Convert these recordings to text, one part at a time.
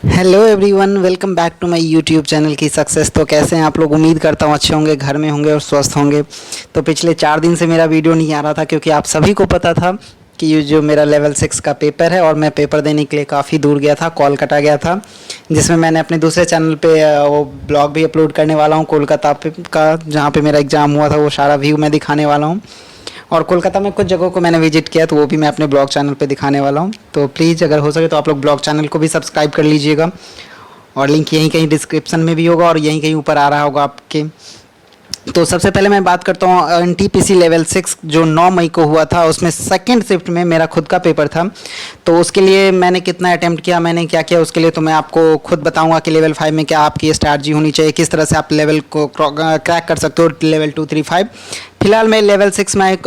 Hello everyone, welcome back to my YouTube channel की success. तो कैसे हैं आप लोग? उम्मीद करता हूँ अच्छे होंगे, घर में होंगे और स्वस्थ होंगे। तो पिछले 4 दिन से मेरा वीडियो नहीं आ रहा था क्योंकि आप सभी को पता था कि ये जो मेरा लेवल 6 का पेपर है और मैं पेपर देने के लिए काफ़ी दूर गया था, कोलकाता गया था, जिसमें मैंने अपने दूसरे चैनल पे वो ब्लॉग भी अपलोड करने वाला हूँ कोलकाता पे का, जहाँ पे मेरा एग्ज़ाम हुआ था। वो सारा व्यू मैं दिखाने वाला हूँ और कोलकाता में कुछ जगहों को मैंने विजिट किया तो वो भी मैं अपने ब्लॉग चैनल पे दिखाने वाला हूँ। तो प्लीज़ अगर हो सके तो आप लोग ब्लॉग चैनल को भी सब्सक्राइब कर लीजिएगा और लिंक यहीं कहीं डिस्क्रिप्शन में भी होगा और यहीं कहीं ऊपर आ रहा होगा आपके। तो सबसे पहले मैं बात करता हूँ एनटीपीसी लेवल 6 जो 9 मई को हुआ था, उसमें सेकंड शिफ्ट में मेरा खुद का पेपर था। तो उसके लिए मैंने कितना अटैम्प्ट किया, मैंने क्या किया उसके लिए तो मैं आपको खुद बताऊंगा कि लेवल 5 में क्या आपकी स्ट्रैटेजी होनी चाहिए, किस तरह से आप लेवल को क्रैक कर सकते हो लेवल 2, 3, 5। फिलहाल मैं लेवल 6 में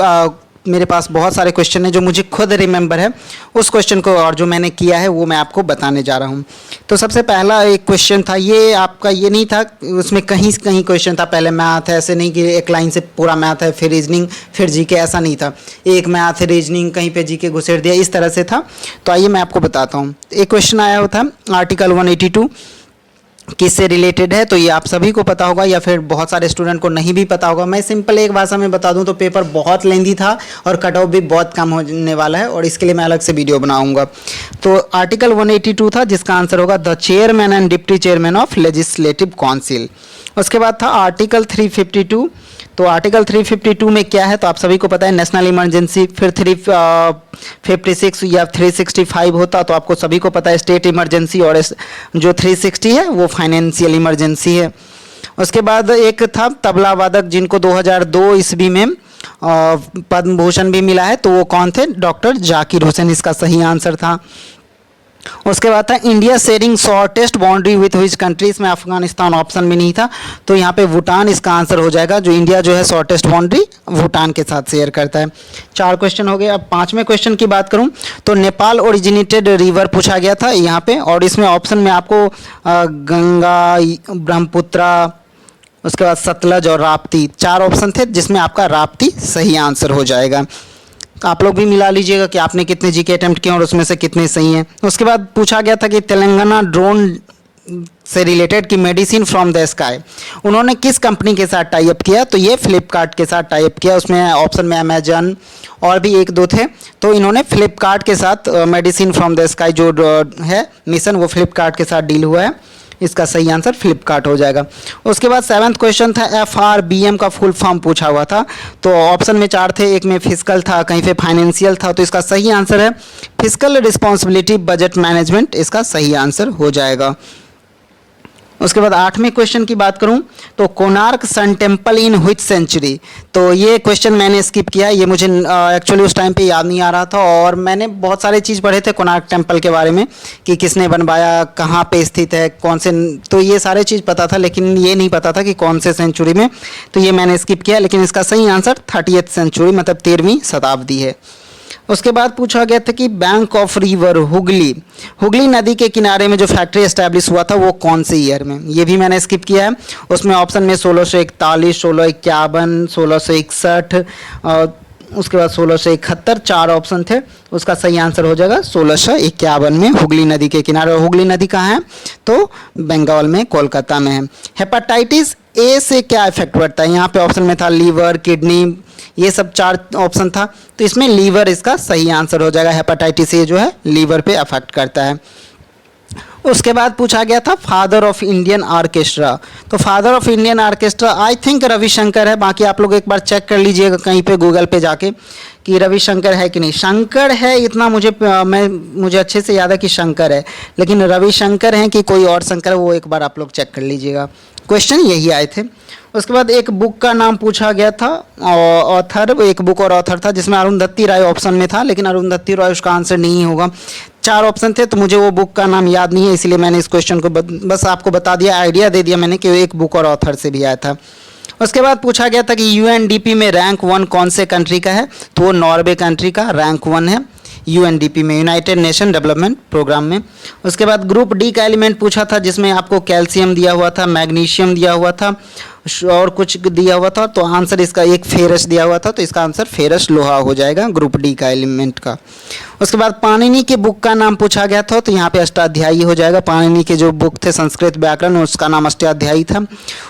मेरे पास बहुत सारे क्वेश्चन हैं जो मुझे खुद रिमेंबर है, उस क्वेश्चन को और जो मैंने किया है वो मैं आपको बताने जा रहा हूँ। तो सबसे पहला एक क्वेश्चन था, ये आपका ये नहीं था, उसमें कहीं कहीं क्वेश्चन था, पहले मैथ है, ऐसे नहीं कि एक लाइन से पूरा मैथ है फिर रीजनिंग फिर जीके, ऐसा नहीं था। एक मैथ रीजनिंग कहीं पे जीके घुसेड़ दिया, इस तरह से था। तो आइए मैं आपको बताता हूँ। एक क्वेश्चन आया हुआ था आर्टिकल 182 किससे रिलेटेड है, तो ये आप सभी को पता होगा या फिर बहुत सारे स्टूडेंट को नहीं भी पता होगा। मैं सिंपल एक भाषा में बता दूं तो पेपर बहुत लेंदी था और कट ऑफ भी बहुत कम होने वाला है और इसके लिए मैं अलग से वीडियो बनाऊंगा। तो आर्टिकल 182 था जिसका आंसर होगा the chairman and deputy chairman of legislative council. उसके बाद था आर्टिकल 352। तो आर्टिकल 352 में क्या है तो आप सभी को पता है, नेशनल इमरजेंसी। फिर 356 या 365 होता तो आपको सभी को पता है स्टेट इमरजेंसी, और जो 360 है वो फाइनेंशियल इमरजेंसी है। उसके बाद एक था तबला वादक जिनको 2002 ईस्वी में पद्म भूषण भी मिला है, तो वो कौन थे? डॉक्टर जाकिर हुसैन, इसका सही आंसर था। उसके बाद था India sharing shortest boundary with which country, इसमें अफगानिस्तान ऑप्शन में नहीं था तो यहाँ पे भूटान इसका आंसर हो जाएगा। जो इंडिया जो है शॉर्टेस्ट बाउंड्री भूटान के साथ शेयर करता है। 4 क्वेश्चन हो गए। अब 5वें क्वेश्चन की बात करूँ तो नेपाल ओरिजिनेटेड रिवर पूछा गया था यहाँ पे, और इसमें ऑप्शन में आपको गंगा, ब्रह्मपुत्रा, उसके बाद सतलज और राप्ती, 4 ऑप्शन थे जिसमें आपका राप्ती सही आंसर हो जाएगा। आप लोग भी मिला लीजिएगा कि आपने कितने जीके अटेम्प्ट किए और उसमें से कितने सही हैं। उसके बाद पूछा गया था कि तेलंगाना ड्रोन से रिलेटेड कि मेडिसिन फ्रॉम द स्काई उन्होंने किस कंपनी के साथ टाई अप किया, तो ये फ्लिपकार्ट के साथ टाई अप किया। उसमें ऑप्शन में अमेजन और भी 1-2 थे, तो इन्होंने फ्लिपकार्ट के साथ मेडिसिन फ्रॉम द स्काई जो है मिशन वो फ्लिपकार्ट के साथ डील हुआ है। इसका सही आंसर फ्लिपकार्ट हो जाएगा। उसके बाद 7वां क्वेश्चन था FRBM का फुल फॉर्म पूछा हुआ था, तो ऑप्शन में 4 थे, एक में फिजिकल था, कहीं पे फाइनेंशियल था, तो इसका सही आंसर है फिजिकल रिस्पॉन्सिबिलिटी बजट मैनेजमेंट, इसका सही आंसर हो जाएगा। उसके बाद 8वें क्वेश्चन की बात करूं तो Konark sun temple in which century, तो ये क्वेश्चन मैंने स्किप किया, ये मुझे एक्चुअली उस टाइम पे याद नहीं आ रहा था और मैंने बहुत सारे चीज़ पढ़े थे कोणार्क टेम्पल के बारे में कि किसने बनवाया, कहाँ पे स्थित है, कौन से, तो ये सारे चीज़ पता था लेकिन ये नहीं पता था कि कौन से सेंचुरी में, तो ये मैंने स्किप किया। लेकिन इसका सही आंसर 30th सेंचुरी मतलब 13वीं शताब्दी है। उसके बाद पूछा गया था कि bank of river Hooghly, Hooghly नदी के किनारे में जो फैक्ट्री एस्टैब्लिश हुआ था वो कौन से ईयर में, ये भी मैंने स्किप किया है। उसमें ऑप्शन में 1641, 1651, 1661 और उसके बाद 1671, 4 ऑप्शन थे। उसका सही आंसर हो जाएगा 1651 में हुगली नदी के किनारे। और हुगली नदी कहाँ है तो बंगाल में, कोलकाता में है। हेपेटाइटिस ए से क्या इफेक्ट पड़ता है, यहाँ पे ऑप्शन में था लीवर, किडनी, ये सब 4 ऑप्शन था, तो इसमें लीवर इसका सही आंसर हो जाएगा। हेपेटाइटिस ए जो है लीवर पे अफेक्ट करता है। उसके बाद पूछा गया था फादर ऑफ इंडियन ऑर्केस्ट्रा, तो father of Indian orchestra I think Ravishankar है, बाकी आप लोग एक बार चेक कर लीजिएगा कहीं पे गूगल पे जाके कि रविशंकर है कि नहीं। शंकर है इतना मुझे अच्छे से याद है कि शंकर है, लेकिन रविशंकर हैं कि कोई और शंकर है वो एक बार आप लोग चेक कर लीजिएगा। क्वेश्चन यही आए थे। उसके बाद एक बुक का नाम पूछा गया था, ऑथर, एक बुक और ऑथर था जिसमें अरुंधति राय ऑप्शन में था, लेकिन अरुंधति राय उसका आंसर नहीं होगा। 4 ऑप्शन थे तो मुझे वो बुक का नाम याद नहीं है, इसलिए मैंने इस क्वेश्चन को बस आपको बता दिया, आइडिया दे दिया मैंने कि एक बुक और ऑथर से भी आया था। उसके बाद पूछा गया था कि UNDP में रैंक 1 कौन से कंट्री का है, तो वो नॉर्वे कंट्री का रैंक 1 है UNDP में, यूनाइटेड नेशन डेवलपमेंट प्रोग्राम में। उसके बाद ग्रुप डी का एलिमेंट पूछा था जिसमें आपको कैल्शियम दिया हुआ था, मैग्नीशियम दिया हुआ था और कुछ दिया हुआ था, तो आंसर इसका एक फेरस दिया हुआ था, तो इसका आंसर फेरस लोहा हो जाएगा ग्रुप डी का एलिमेंट का। उसके बाद पाणिनि के बुक का नाम पूछा गया था, तो यहाँ पे अष्टाध्यायी हो जाएगा। पाणिनि के जो बुक थे संस्कृत व्याकरण, उसका नाम अष्टाध्यायी था।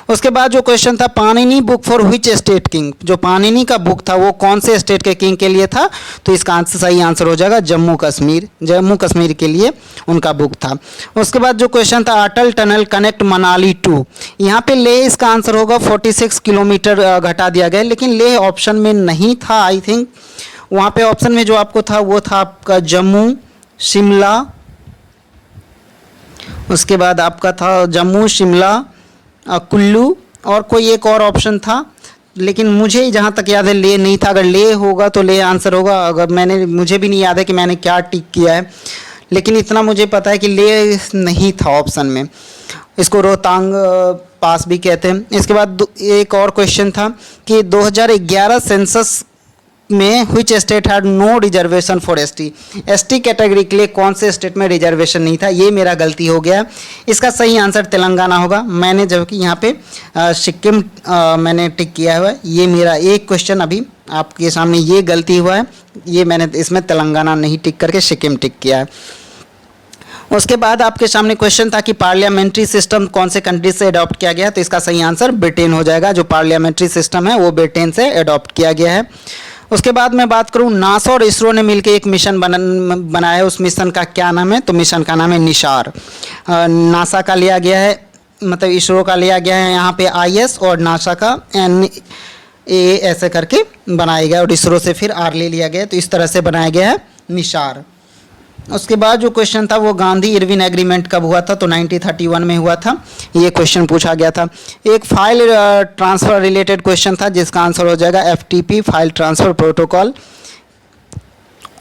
उसके बाद जो क्वेश्चन था, Panini book for which state king, जो पाणिनि का बुक था वो कौन से स्टेट के किंग के लिए था, तो इसका सही आंसर हो जाएगा जम्मू कश्मीर। जम्मू कश्मीर के लिए उनका बुक था। उसके बाद जो क्वेश्चन था, अटल टनल कनेक्ट मनाली टू, यहाँ पे लेह इसका आंसर होगा। 46 किलोमीटर घटा दिया गया, लेकिन लेह ऑप्शन में नहीं था आई थिंक। वहाँ पे ऑप्शन में जो आपको था वो था आपका जम्मू, शिमला, उसके बाद आपका था जम्मू, शिमला, कुल्लू और कोई एक और ऑप्शन था, लेकिन मुझे जहाँ तक याद है लेह नहीं था। अगर लेह होगा तो लेह आंसर होगा। अगर मुझे भी नहीं याद है कि मैंने क्या टिक किया है, लेकिन इतना मुझे पता है कि लेह नहीं था ऑप्शन में। इसको रोहतांग पास भी कहते हैं। इसके बाद एक और क्वेश्चन था कि 2011 सेंसस में which state had no reservation for ST category के लिए कौन से स्टेट में रिजर्वेशन नहीं था। ये मेरा गलती हो गया। इसका सही आंसर तेलंगाना होगा। मैंने जबकि यहाँ पे सिक्किम मैंने टिक किया हुआ है। ये मेरा एक क्वेश्चन अभी आपके सामने ये गलती हुआ है, ये मैंने इसमें तेलंगाना नहीं टिक करके सिक्किम टिक किया है। उसके बाद आपके सामने क्वेश्चन था कि पार्लियामेंट्री सिस्टम कौन से कंट्री से अडॉप्ट किया गया है, तो इसका सही आंसर ब्रिटेन हो जाएगा। जो पार्लियामेंट्री सिस्टम है वो ब्रिटेन से अडॉप्ट किया गया है। उसके बाद मैं बात करूं, नासा और इसरो ने मिलकर एक मिशन बनाया है। उस मिशन का क्या नाम है, तो मिशन का नाम है निशार। नासा का लिया गया है, मतलब इसरो का लिया गया है यहाँ पे IS और नासा का NA ऐसे करके बनाया गया, और इसरो से फिर R ले लिया गया। तो इस तरह से बनाया गया है निशार। उसके बाद जो क्वेश्चन था वो गांधी इरविन एग्रीमेंट कब हुआ था, तो 1931 में हुआ था। ये क्वेश्चन पूछा गया था। एक फाइल ट्रांसफ़र रिलेटेड क्वेश्चन था जिसका आंसर हो जाएगा FTP, फाइल ट्रांसफ़र प्रोटोकॉल।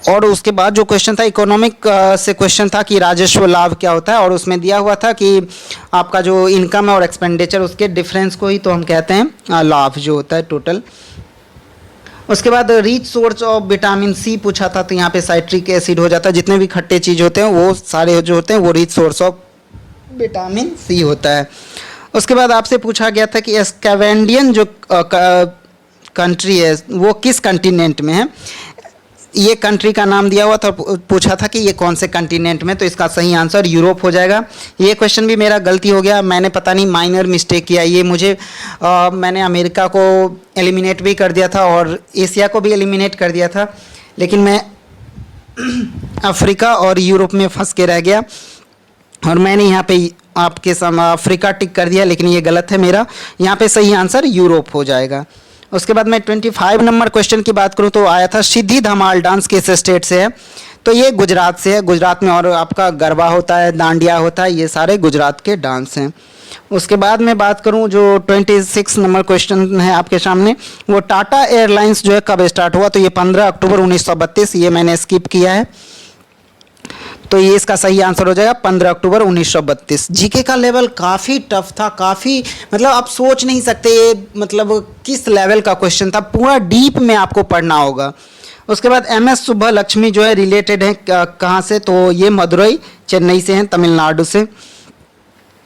और उसके बाद जो क्वेश्चन था इकोनॉमिक से क्वेश्चन था कि राजस्व लाभ क्या होता है, और उसमें दिया हुआ था कि आपका जो इनकम है और एक्सपेंडिचर उसके डिफरेंस को ही तो हम कहते हैं लाभ जो होता है टोटल। उसके बाद rich source of vitamin C पूछा था, तो यहाँ पे साइट्रिक एसिड हो जाता है। जितने भी खट्टे चीज़ होते हैं वो सारे जो होते हैं वो rich source of vitamin C होता है। उसके बाद आपसे पूछा गया था कि स्कैवेंडियन जो कंट्री है वो किस कंटिनेंट में है। ये कंट्री का नाम दिया हुआ था, पूछा था कि ये कौन से कंटिनेंट में, तो इसका सही आंसर यूरोप हो जाएगा। ये क्वेश्चन भी मेरा गलती हो गया, मैंने पता नहीं माइनर मिस्टेक किया। ये मुझे मैंने अमेरिका को एलिमिनेट भी कर दिया था और एशिया को भी एलिमिनेट कर दिया था, लेकिन मैं अफ्रीका और यूरोप में फंस के रह गया, और मैंने यहाँ पे आपके सामने अफ्रीका टिक कर दिया, लेकिन ये गलत है मेरा। यहाँ पे सही आंसर यूरोप हो जाएगा। उसके बाद मैं 25 नंबर क्वेश्चन की बात करूं तो आया था सिद्धि धमाल डांस किस स्टेट से है, तो ये गुजरात से है। गुजरात में और आपका गरबा होता है, डांडिया होता है, ये सारे गुजरात के डांस हैं। उसके बाद मैं बात करूं जो 26 नंबर क्वेश्चन है आपके सामने, वो टाटा एयरलाइंस जो है कब स्टार्ट हुआ, तो ये 15 अक्टूबर 1932। ये मैंने स्किप किया है, तो ये इसका सही आंसर हो जाएगा 15 अक्टूबर 1932। जीके का लेवल काफ़ी टफ था, काफ़ी मतलब आप सोच नहीं सकते ये मतलब किस लेवल का क्वेश्चन था, पूरा डीप में आपको पढ़ना होगा। उसके बाद MS सुब्बलक्ष्मी जो है रिलेटेड है कहाँ से, तो ये मदुरई चेन्नई से हैं, तमिलनाडु से।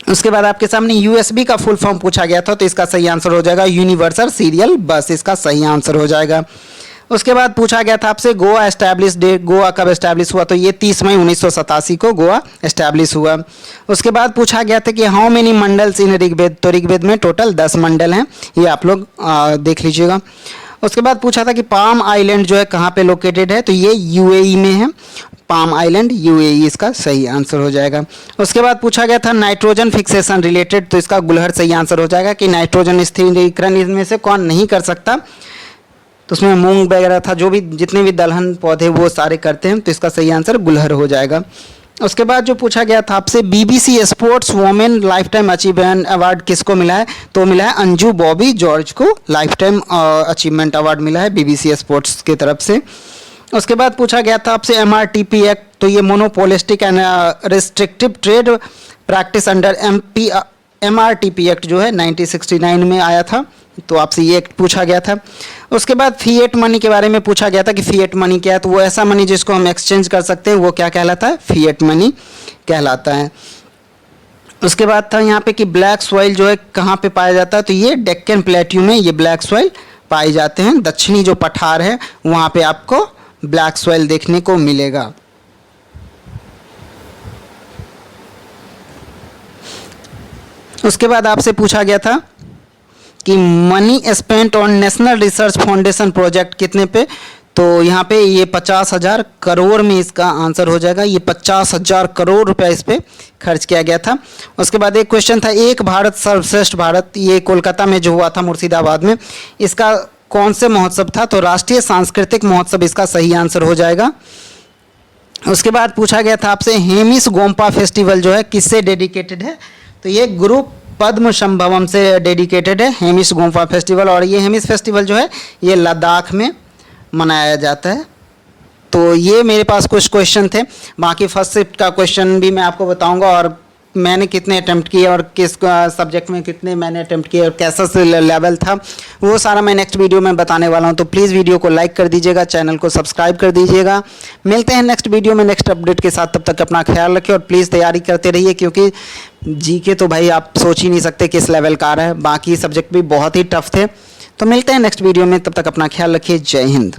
उसके बाद आपके सामने USB का फुल फॉर्म पूछा गया था, तो इसका सही आंसर हो जाएगा यूनिवर्सल सीरियल बस, इसका सही आंसर हो जाएगा। उसके बाद पूछा गया था आपसे गोवा एस्टैब्लिश डेट, गोवा कब एस्टैब्लिश हुआ, तो ये 30 मई 1987 को गोवा एस्टैब्लिश हुआ। उसके बाद पूछा गया था कि हाउ मेनी मंडल्स इन ऋग्वेद, तो ऋग्वेद में टोटल 10 मंडल हैं, ये आप लोग देख लीजिएगा। उसके बाद पूछा था कि पाम आइलैंड जो है कहाँ पे लोकेटेड है, तो ये UAE में है, पाम आइलैंड UAE इसका सही आंसर हो जाएगा। उसके बाद पूछा गया था नाइट्रोजन फिक्सेशन रिलेटेड, तो इसका गुलहर सही आंसर हो जाएगा कि नाइट्रोजन स्थिरीकरण इनमें से कौन नहीं कर सकता, तो उसमें मूंग वगैरह था, जो भी जितने भी दलहन पौधे वो सारे करते हैं, तो इसका सही आंसर गुलहर हो जाएगा। उसके बाद जो पूछा गया था आपसे BBC sports women life time achievement award किसको मिला है, तो मिला है अंजू बॉबी जॉर्ज को लाइफ टाइम अचीवमेंट अवार्ड मिला है BBC स्पोर्ट्स की तरफ से। उसके बाद पूछा गया था आपसे MRTP एक्ट, तो ये monopolistic and restrictive trade practice under MRTP act जो है 1969 में आया था, तो आपसे ये एक्ट पूछा गया था। उसके बाद फिएट मनी के बारे में पूछा गया था कि फिएट मनी क्या है, तो वो ऐसा मनी जिसको हम एक्सचेंज कर सकते हैं वो क्या कहलाता है, फिएट मनी कहलाता है। उसके बाद था यहाँ पे कि ब्लैक सॉइल जो है कहाँ पे पाया जाता है, तो ये डेक्कन प्लेट्यू में ये ब्लैक सॉइल पाए जाते हैं, दक्षिणी जो पठार है वहाँ पे आपको ब्लैक सॉइल देखने को मिलेगा। उसके बाद आपसे पूछा गया था कि money spent on national research foundation project कितने पे, तो यहाँ पे ये 50,000 करोड़ में इसका आंसर हो जाएगा। ये 50,000 करोड़ रुपया इस पे खर्च किया गया था। उसके बाद एक क्वेश्चन था, एक भारत सर्वश्रेष्ठ भारत, ये कोलकाता में जो हुआ था मुर्शिदाबाद में, इसका कौन से महोत्सव था, तो राष्ट्रीय सांस्कृतिक महोत्सव इसका सही आंसर हो जाएगा। उसके बाद पूछा गया था आपसे, हेमिस गोम्पा फेस्टिवल जो है किससे डेडिकेटेड है, तो ये गुरु पद्म संभवम से डेडिकेटेड है हेमिस गोम्पा फेस्टिवल। और ये हेमिस फेस्टिवल जो है ये लद्दाख में मनाया जाता है। तो ये मेरे पास कुछ क्वेश्चन थे, बाकी फर्स्ट शिफ्ट का क्वेश्चन भी मैं आपको बताऊंगा और मैंने कितने अटेम्प्ट किए और किस सब्जेक्ट में कितने मैंने अटेम्प्ट किए और कैसा लेवल था, वो सारा मैं नेक्स्ट वीडियो में बताने वाला हूं। तो प्लीज़ वीडियो को लाइक कर दीजिएगा, चैनल को सब्सक्राइब कर दीजिएगा। मिलते हैं नेक्स्ट वीडियो में नेक्स्ट अपडेट के साथ। तब तक अपना ख्याल रखिए और प्लीज़ तैयारी करते रहिए, क्योंकि जीके तो भाई आप सोच ही नहीं सकते किस लेवल का आ रहा है। बाकी सब्जेक्ट भी बहुत ही टफ थे। तो मिलते हैं नेक्स्ट वीडियो में, तब तक अपना ख्याल रखिए। जय हिंद।